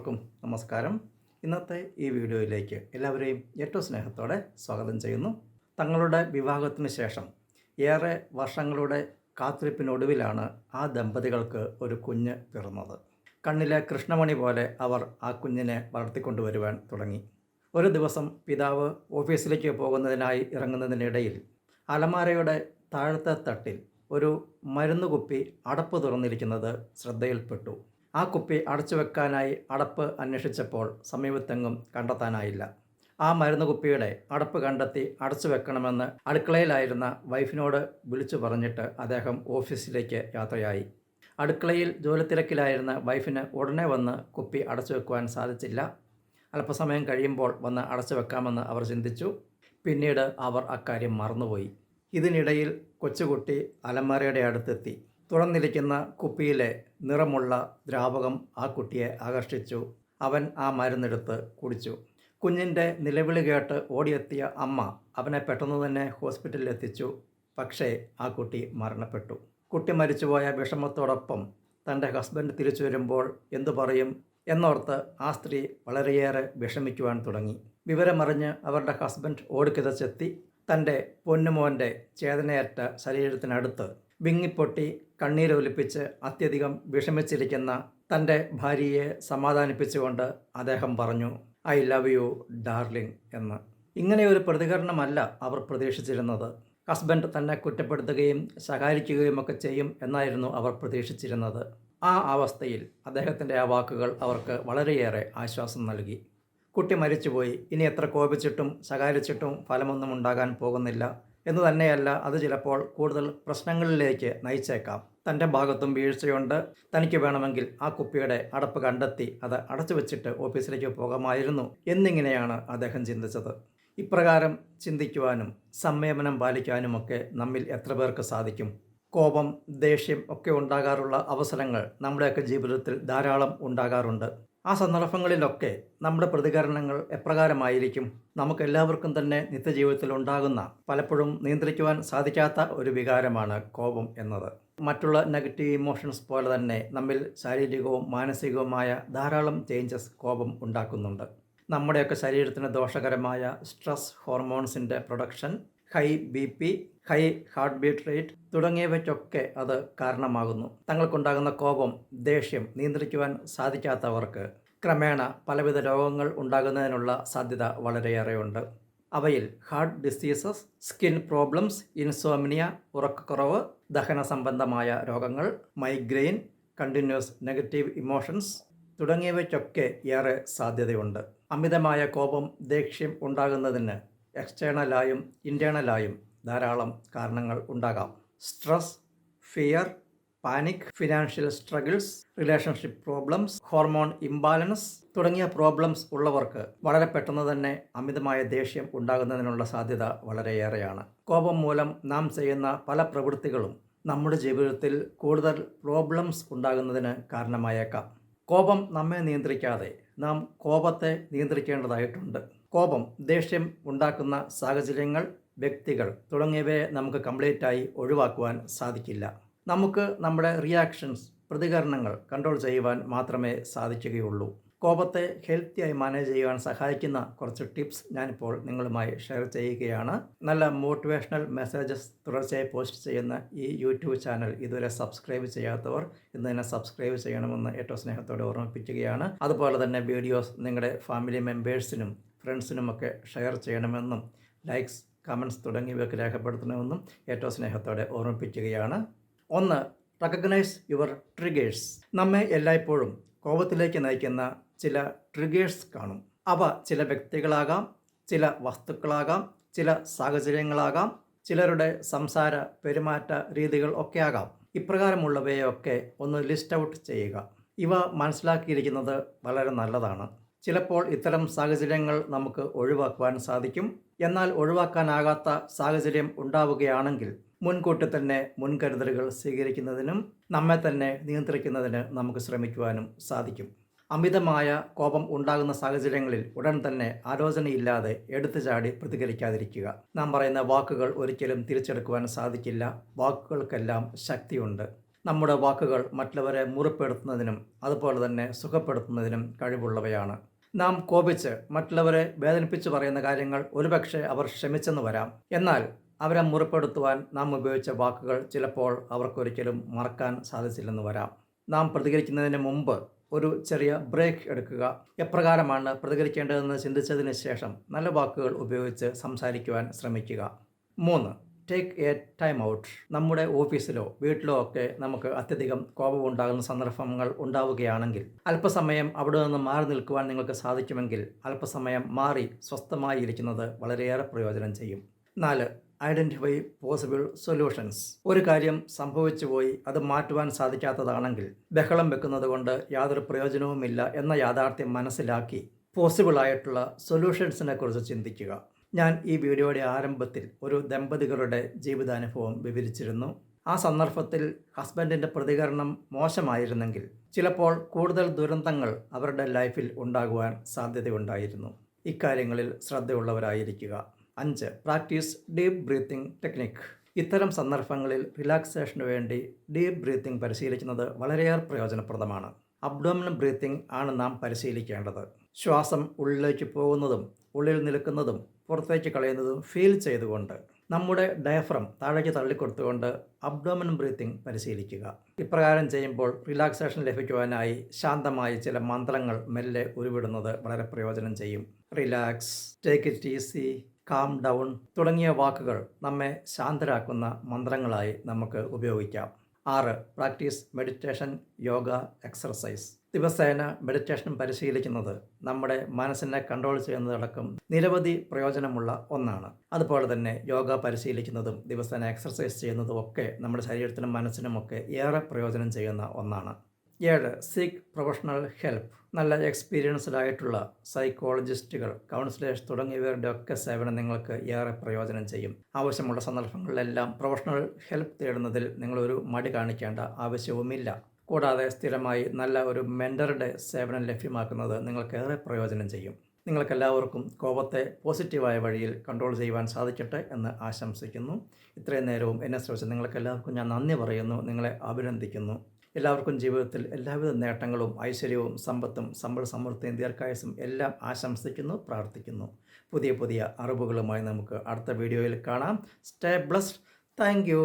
എല്ലാവർക്കും നമസ്കാരം. ഇന്നത്തെ ഈ വീഡിയോയിലേക്ക് എല്ലാവരെയും ഏറ്റവും സ്നേഹത്തോടെ സ്വാഗതം ചെയ്യുന്നു. തങ്ങളുടെ വിവാഹത്തിന് ശേഷം ഏറെ വർഷങ്ങളുടെ കാത്തിരിപ്പിനൊടുവിലാണ് ആ ദമ്പതികൾക്ക് ഒരു കുഞ്ഞ് പിറന്നത്. കണ്ണിലെ കൃഷ്ണമണി പോലെ അവർ ആ കുഞ്ഞിനെ വളർത്തിക്കൊണ്ടുവരുവാൻ തുടങ്ങി. ഒരു ദിവസം പിതാവ് ഓഫീസിലേക്ക് പോകുന്നതിനായി ഇറങ്ങുന്നതിനിടയിൽ അലമാരയുടെ താഴത്തെ തട്ടിൽ ഒരു മരുന്ന് കുപ്പി അടപ്പ് തുറന്നിരിക്കുന്നത് ശ്രദ്ധയിൽപ്പെട്ടു. ആ കുപ്പി അടച്ചു വെക്കാനായി അടപ്പ് അന്വേഷിച്ചപ്പോൾ സമീപത്തെങ്ങും കണ്ടെത്താനായില്ല. ആ മരുന്ന് കുപ്പിയുടെ അടപ്പ് കണ്ടെത്തി അടച്ചു വെക്കണമെന്ന് അടുക്കളയിലായിരുന്ന വൈഫിനോട് വിളിച്ചു പറഞ്ഞിട്ട് അദ്ദേഹം ഓഫീസിലേക്ക് യാത്രയായി. അടുക്കളയിൽ ജോലി തിരക്കിലായിരുന്ന വൈഫിന് ഉടനെ വന്ന് കുപ്പി അടച്ചു വെക്കുവാൻ സാധിച്ചില്ല. അല്പസമയം കഴിയുമ്പോൾ വന്ന് അടച്ചു വെക്കാമെന്ന് അവർ ചിന്തിച്ചു. പിന്നീട് അവർ അക്കാര്യം മറന്നുപോയി. ഇതിനിടയിൽ കൊച്ചുകുട്ടി അലമാരയുടെ അടുത്തെത്തി. തുറന്നിരിക്കുന്ന കുപ്പിയിലെ നിറമുള്ള ദ്രാവകം ആ കുട്ടിയെ ആകർഷിച്ചു. അവൻ ആ മരുന്നെടുത്ത് കുടിച്ചു. കുഞ്ഞിൻ്റെ നിലവിളി കേട്ട് ഓടിയെത്തിയ അമ്മ അവനെ പെട്ടെന്ന് തന്നെ ഹോസ്പിറ്റലിൽ എത്തിച്ചു. പക്ഷേ ആ കുട്ടി മരണപ്പെട്ടു. കുട്ടി മരിച്ചുപോയ വിഷമത്തോടൊപ്പം തൻ്റെ ഹസ്ബൻഡ് തിരിച്ചു വരുമ്പോൾ എന്തു പറയും എന്നോർത്ത് ആ സ്ത്രീ വളരെയേറെ വിഷമിക്കുവാൻ തുടങ്ങി. വിവരമറിഞ്ഞ് അവരുടെ ഹസ്ബൻഡ് ഓടിക്കിതച്ചെത്തി. തൻ്റെ പൊന്നുമോൻ്റെ ചേതനയറ്റ ശരീരത്തിനടുത്ത് വിങ്ങിപ്പൊട്ടി കണ്ണീരൊലിപ്പിച്ച് അത്യധികം വിഷമിച്ചിരിക്കുന്ന തൻ്റെ ഭാര്യയെ സമാധാനിപ്പിച്ചുകൊണ്ട് അദ്ദേഹം പറഞ്ഞു, "ഐ ലവ് യു ഡാർലിംഗ്" എന്ന്. ഇങ്ങനെയൊരു പ്രതികരണമല്ല അവർ പ്രതീക്ഷിച്ചിരുന്നത്. ഹസ്ബൻഡ് തന്നെ കുറ്റപ്പെടുത്തുകയും ശകാരിക്കുകയുമൊക്കെ ചെയ്യും എന്നായിരുന്നു അവർ പ്രതീക്ഷിച്ചിരുന്നത്. ആ അവസ്ഥയിൽ അദ്ദേഹത്തിൻ്റെ ആ വാക്കുകൾ അവർക്ക് വളരെയേറെ ആശ്വാസം നൽകി. കുട്ടി മരിച്ചുപോയി, ഇനി എത്ര കോപിച്ചിട്ടും ശകാരിച്ചിട്ടും ഫലമൊന്നും ഉണ്ടാകാൻ പോകുന്നില്ല എന്ന് തന്നെയല്ല, അത് ചിലപ്പോൾ കൂടുതൽ പ്രശ്നങ്ങളിലേക്ക് നയിച്ചേക്കാം. തൻ്റെ ഭാഗത്തും വീഴ്ചയുണ്ട്. തനിക്ക് വേണമെങ്കിൽ ആ കുപ്പിയുടെ അടപ്പ് കണ്ടെത്തി അത് അടച്ചു വെച്ചിട്ട് ഓഫീസിലേക്ക് പോകാമായിരുന്നു എന്നിങ്ങനെയാണ് അദ്ദേഹം ചിന്തിച്ചത്. ഇപ്രകാരം ചിന്തിക്കുവാനും സംയമനം പാലിക്കാനുമൊക്കെ നമ്മിൽ എത്ര പേർക്ക് സാധിക്കും? കോപം, ദേഷ്യം ഒക്കെ ഉണ്ടാകാറുള്ള അവസരങ്ങൾ നമ്മുടെയൊക്കെ ജീവിതത്തിൽ ധാരാളം ഉണ്ടാകാറുണ്ട്. ആ സന്ദർഭങ്ങളിലൊക്കെ നമ്മുടെ പ്രതികരണങ്ങൾ എപ്രകാരമായിരിക്കും? നമുക്കെല്ലാവർക്കും തന്നെ നിത്യജീവിതത്തിൽ ഉണ്ടാകുന്ന, പലപ്പോഴും നിയന്ത്രിക്കുവാൻ സാധിക്കാത്ത ഒരു വികാരമാണ് കോപം എന്നത്. മറ്റുള്ള നെഗറ്റീവ് ഇമോഷൻസ് പോലെ തന്നെ നമ്മിൽ ശാരീരികവും മാനസികവുമായ ധാരാളം ചേഞ്ചസ് കോപം ഉണ്ടാക്കുന്നുണ്ട്. നമ്മുടെയൊക്കെ ശരീരത്തിന് ദോഷകരമായ സ്ട്രെസ് ഹോർമോൺസിൻ്റെ production, high BP, high heart beat rate തുടങ്ങിയവയ്ക്കൊക്കെ അത് കാരണമാകുന്നു. തങ്ങൾക്കുണ്ടാകുന്ന കോപം, ദേഷ്യം നിയന്ത്രിക്കുവാൻ സാധിക്കാത്തവർക്ക് ക്രമേണ പലവിധ രോഗങ്ങൾ ഉണ്ടാകുന്നതിനുള്ള സാധ്യത വളരെയേറെയുണ്ട്. അവയിൽ heart diseases, skin problems, insomnia, ഉറക്കക്കുറവ്, ദഹന സംബന്ധമായ രോഗങ്ങൾ, മൈഗ്രെയിൻ, കണ്ടിന്യൂസ് നെഗറ്റീവ് ഇമോഷൻസ് തുടങ്ങിയവയ്ക്കൊക്കെ ഏറെ സാധ്യതയുണ്ട്. അമിതമായ കോപം, ദേഷ്യം ഉണ്ടാകുന്നതിന് എക്സ്റ്റേണലായും ഇൻറ്റേണലായും ധാരാളം കാരണങ്ങൾ ഉണ്ടാകാം. Stress, fear, panic, financial struggles, relationship problems, hormone imbalance തുടങ്ങിയ പ്രോബ്ലംസ് ഉള്ളവർക്ക് വളരെ പെട്ടെന്ന് തന്നെ അമിതമായ ദേഷ്യം ഉണ്ടാകുന്നതിനുള്ള സാധ്യത വളരെയേറെയാണ്. കോപം മൂലം നാം ചെയ്യുന്ന പല പ്രവൃത്തികളും നമ്മുടെ ജീവിതത്തിൽ കൂടുതൽ പ്രോബ്ലംസ് ഉണ്ടാകുന്നതിന് കാരണമായേക്കാം. കോപം നമ്മെ നിയന്ത്രിക്കാതെ നാം കോപത്തെ നിയന്ത്രിക്കേണ്ടതായിട്ടുണ്ട്. കോപം, ദേഷ്യം ഉണ്ടാക്കുന്ന സാഹചര്യങ്ങൾ, വ്യക്തികൾ തുടങ്ങിയവയെ നമുക്ക് കംപ്ലീറ്റായി ഒഴിവാക്കുവാൻ സാധിക്കില്ല. നമുക്ക് നമ്മുടെ റിയാക്ഷൻസ്, പ്രതികരണങ്ങൾ കൺട്രോൾ ചെയ്യുവാൻ മാത്രമേ സാധിക്കുകയുള്ളൂ. കോപത്തെ ഹെൽത്തിയായി മാനേജ് ചെയ്യുവാൻ സഹായിക്കുന്ന കുറച്ച് ടിപ്സ് ഞാനിപ്പോൾ നിങ്ങളുമായി ഷെയർ ചെയ്യുകയാണ്. നല്ല മോട്ടിവേഷണൽ മെസ്സേജസ് തുടർച്ചയായി പോസ്റ്റ് ചെയ്യുന്ന ഈ യൂട്യൂബ് ചാനൽ ഇതുവരെ സബ്സ്ക്രൈബ് ചെയ്യാത്തവർ ഇന്ന് തന്നെ സബ്സ്ക്രൈബ് ചെയ്യണമെന്ന് ഏറ്റവും സ്നേഹത്തോടെ ഓർമ്മിപ്പിക്കുകയാണ്. അതുപോലെ തന്നെ വീഡിയോസ് നിങ്ങളുടെ ഫാമിലി മെമ്പേഴ്സിനും ഫ്രണ്ട്സിനുമൊക്കെ ഷെയർ ചെയ്യണമെന്നും ലൈക്സ്, കമൻറ്റ്സ് തുടങ്ങിയവയൊക്കെ രേഖപ്പെടുത്തണമെന്നും ഏറ്റവും സ്നേഹത്തോടെ ഓർമ്മിപ്പിക്കുകയാണ്. 1. Recognise your triggers. നമ്മെ എല്ലായ്പ്പോഴും കോപത്തിലേക്ക് നയിക്കുന്ന ചില ട്രിഗേഴ്സ് കാണും. അവ ചില വ്യക്തികളാകാം, ചില വസ്തുക്കളാകാം, ചില സാഹചര്യങ്ങളാകാം, ചിലരുടെ സംസാര പെരുമാറ്റ രീതികൾ ഒക്കെ ആകാം. ഇപ്രകാരമുള്ളവയൊക്കെ ഒന്ന് ലിസ്റ്റ് ഔട്ട് ചെയ്യുക. ഇവ മനസ്സിലാക്കിയിരിക്കുന്നത് വളരെ നല്ലതാണ്. ചിലപ്പോൾ ഇത്തരം സാഹചര്യങ്ങൾ നമുക്ക് ഒഴിവാക്കുവാൻ സാധിക്കും. എന്നാൽ ഒഴിവാക്കാനാകാത്ത സാഹചര്യം ഉണ്ടാവുകയാണെങ്കിൽ മുൻകൂട്ടി തന്നെ മുൻകരുതലുകൾ സ്വീകരിക്കുന്നതിനും നമ്മെ തന്നെ നിയന്ത്രിക്കുന്നതിന് നമുക്ക് ശ്രമിക്കുവാനും സാധിക്കും. അമിതമായ കോപം ഉണ്ടാകുന്ന സാഹചര്യങ്ങളിൽ ഉടൻ തന്നെ ആലോചനയില്ലാതെ എടുത്തു ചാടി പ്രതികരിക്കാതിരിക്കുക. നാം പറയുന്ന വാക്കുകൾ ഒരിക്കലും തിരിച്ചെടുക്കുവാൻ സാധിക്കില്ല. വാക്കുകൾക്കെല്ലാം ശക്തിയുണ്ട്. നമ്മുടെ വാക്കുകൾ മറ്റുള്ളവരെ മുറിപ്പെടുത്തുന്നതിനും അതുപോലെ തന്നെ സുഖപ്പെടുത്തുന്നതിനും കഴിവുള്ളവയാണ്. നാം കോപിച്ച് മറ്റുള്ളവരെ വേദനിപ്പിച്ച് പറയുന്ന കാര്യങ്ങൾ ഒരുപക്ഷെ അവർ ക്ഷമിച്ചെന്ന് വരാം. എന്നാൽ അവരെ മുറിപ്പെടുത്തുവാൻ നാം ഉപയോഗിച്ച വാക്കുകൾ ചിലപ്പോൾ അവർക്കൊരിക്കലും മറക്കാൻ സാധിച്ചില്ലെന്ന് വരാം. നാം പ്രതികരിക്കുന്നതിന് മുമ്പ് ഒരു ചെറിയ ബ്രേക്ക് എടുക്കുക. എപ്രകാരമാണ് പ്രതികരിക്കേണ്ടതെന്ന് ചിന്തിച്ചതിന് ശേഷം നല്ല വാക്കുകൾ ഉപയോഗിച്ച് സംസാരിക്കുവാൻ ശ്രമിക്കുക. 3. Take A time out. നമ്മുടെ ഓഫീസിലോ വീട്ടിലോ ഒക്കെ നമുക്ക് അത്യധികം കോപമുണ്ടാകുന്ന സന്ദർഭങ്ങൾ ഉണ്ടാവുകയാണെങ്കിൽ അല്പസമയം അവിടെ നിന്ന് മാറി നിൽക്കുവാൻ നിങ്ങൾക്ക് സാധിക്കുമെങ്കിൽ അല്പസമയം മാറി സ്വസ്ഥമായി ഇരിക്കുന്നത് വളരെയേറെ പ്രയോജനം ചെയ്യും. 4. Identify possible solutions. ഒരു കാര്യം സംഭവിച്ചു പോയി അത് മാറ്റുവാൻ സാധിക്കാത്തതാണെങ്കിൽ ബഹളം വെക്കുന്നത് കൊണ്ട് യാതൊരു പ്രയോജനവുമില്ല എന്ന യാഥാർത്ഥ്യം മനസ്സിലാക്കി പോസിബിളായിട്ടുള്ള സൊല്യൂഷൻസിനെ കുറിച്ച് ചിന്തിക്കുക. ഞാൻ ഈ വീഡിയോയുടെ ആരംഭത്തിൽ ഒരു ദമ്പതികളുടെ ജീവിതാനുഭവം വിവരിച്ചിരുന്നു. ആ സന്ദർഭത്തിൽ ഹസ്ബൻഡിൻ്റെ പ്രതികരണം മോശമായിരുന്നെങ്കിൽ ചിലപ്പോൾ കൂടുതൽ ദുരന്തങ്ങൾ അവരുടെ ലൈഫിൽ ഉണ്ടാകുവാൻ സാധ്യതയുണ്ടായിരുന്നു. ഇക്കാര്യങ്ങളിൽ ശ്രദ്ധയുള്ളവരായിരിക്കുക. 5. Practice deep breathing technique. ഇത്തരം സന്ദർഭങ്ങളിൽ റിലാക്സേഷന് വേണ്ടി ഡീപ്പ് ബ്രീത്തിങ് പരിശീലിക്കുന്നത് വളരെയേറെ പ്രയോജനപ്രദമാണ്. അബ്ഡോമിനൽ ബ്രീത്തിങ് ആണ് നാം പരിശീലിക്കേണ്ടത്. ശ്വാസം ഉള്ളിലേക്ക് പോകുന്നതും ഉള്ളിൽ നിൽക്കുന്നതും പുറത്തേക്ക് കളയുന്നതും ഫീൽ ചെയ്തുകൊണ്ട് നമ്മുടെ ഡയഫ്രം താഴേക്ക് തള്ളിക്കൊടുത്തുകൊണ്ട് അബ്ഡോമിനൽ ബ്രീത്തിങ് പരിശീലിക്കുക. ഇപ്രകാരം ചെയ്യുമ്പോൾ റിലാക്സേഷൻ ലഭിക്കുവാനായി ശാന്തമായി ചില മന്ത്രങ്ങൾ മെല്ലെ ഉരുവിടുന്നത് വളരെ പ്രയോജനം ചെയ്യും. Relax, take it easy, calm down തുടങ്ങിയ വാക്കുകൾ നമ്മെ ശാന്തരാക്കുന്ന മന്ത്രങ്ങളായി നമുക്ക് ഉപയോഗിക്കാം. 6. Practice meditation, yoga, exercise. ദിവസേന മെഡിറ്റേഷൻ പരിശീലിക്കുന്നത് നമ്മുടെ മനസ്സിനെ കൺട്രോൾ ചെയ്യുന്നതടക്കം നിരവധി പ്രയോജനമുള്ള ഒന്നാണ്. അതുപോലെ തന്നെ യോഗ പരിശീലിക്കുന്നതും ദിവസേന എക്സർസൈസ് ചെയ്യുന്നതും ഒക്കെ നമ്മുടെ ശരീരത്തിനും മനസ്സിനുമൊക്കെ ഏറെ പ്രയോജനം ചെയ്യുന്ന ഒന്നാണ്. 7. Seek professional help. നല്ല എക്സ്പീരിയൻസ്ഡ് ആയിട്ടുള്ള സൈക്കോളജിസ്റ്റുകൾ, കൗൺസിലേഴ്സ് തുടങ്ങിയവരുടെ ഒക്കെ സേവനം നിങ്ങൾക്ക് ഏറെ പ്രയോജനം ചെയ്യും. ആവശ്യമുള്ള സന്ദർഭങ്ങളിലെല്ലാം പ്രൊഫഷണൽ ഹെൽപ്പ് തേടുന്നതിൽ നിങ്ങളൊരു മടി കാണിക്കേണ്ട ആവശ്യവുമില്ല. കൂടാതെ സ്ഥിരമായി നല്ല ഒരു മെൻറ്ററുടെ സേവനം ലഭ്യമാക്കുന്നത് നിങ്ങൾക്കേറെ പ്രയോജനം ചെയ്യും. നിങ്ങൾക്കെല്ലാവർക്കും കോപത്തെ പോസിറ്റീവായ വഴിയിൽ കൺട്രോൾ ചെയ്യുവാൻ സാധിക്കട്ടെ എന്ന് ആശംസിക്കുന്നു. ഇത്രയും നേരവും എന്നെ ശ്രമിച്ച നിങ്ങൾക്കെല്ലാവർക്കും ഞാൻ നന്ദി പറയുന്നു, നിങ്ങളെ അഭിനന്ദിക്കുന്നു. എല്ലാവർക്കും ജീവിതത്തിൽ എല്ലാവിധ നേട്ടങ്ങളും ഐശ്വര്യവും സമ്പത്തും സമ്പൽ സമൃദ്ധിയും ദീർഘായുസ്സും എല്ലാം ആശംസിക്കുന്നു, പ്രാർത്ഥിക്കുന്നു. പുതിയ അറിവുകളുമായി നമുക്ക് അടുത്ത വീഡിയോയിൽ കാണാം. Stay blessed. Thank you.